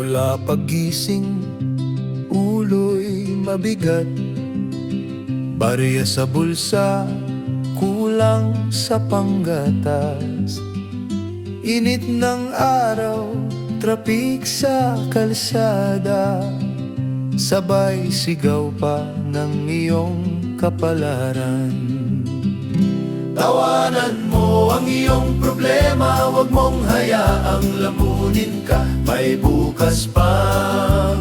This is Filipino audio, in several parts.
Mula pagising, ulo'y mabigat. Barya sa bulsa, kulang sa panggatas. Init ng araw, trapik sa kalsada. Sabay sigaw pa ng iyong kapalaran. Tawanan mo ang iyong problema, huwag mong hayaang lamunin ka. May bukas pang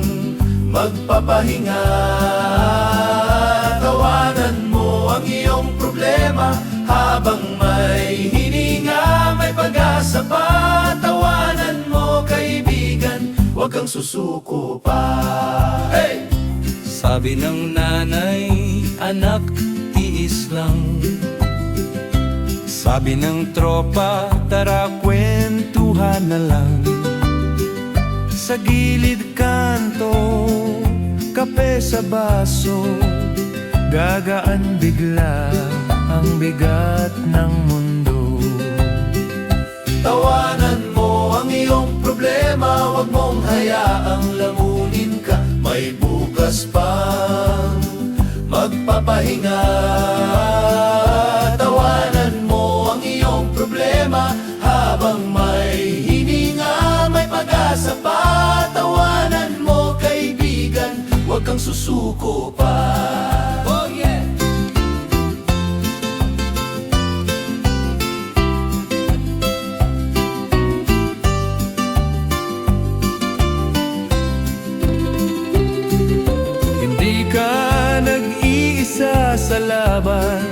magpapahinga. Tawanan mo ang iyong problema, habang may hininga, may pag-asa pa. Tawanan mo kaibigan, huwag kang susuko pa. Hey! Sabi ng nanay, anak, tiis lang. Sabi ng tropa, tara kwentuhan na lang. Sa gilid kanto, kape sa baso, gagaan bigla ang bigat ng mundo. Tawanan mo ang iyong problema, huwag mong hayaang lamunin ka. May bukas pang magpapahinga. Tawanan mo ang iyong problema, habang may hininga, may pag-asa pa. Tawanan mo kaibigan, huwag kang susuko pa. Oh yeah! Hindi ka nag-iisa sa laban,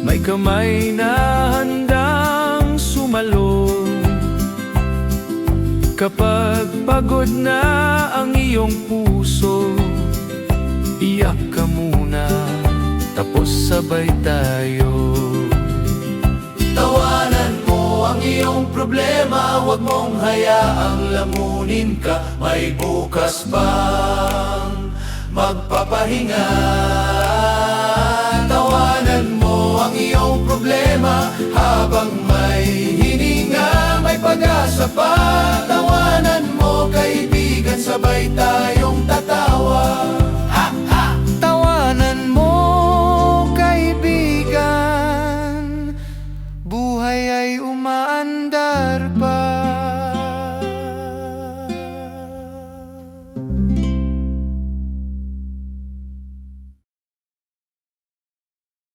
may kamay na handang sumalong. Kapag pagod na ang iyong puso, iyak ka muna, tapos sabay tayo. Tawanan mo ang iyong problema, huwag mong hayaang lamunin ka. May bukas pang magpapahinga. Tawanan mo ang iyong problema, habang may hininga, may pag-asa pa. Tawanan mo kaibigan, sabay tayong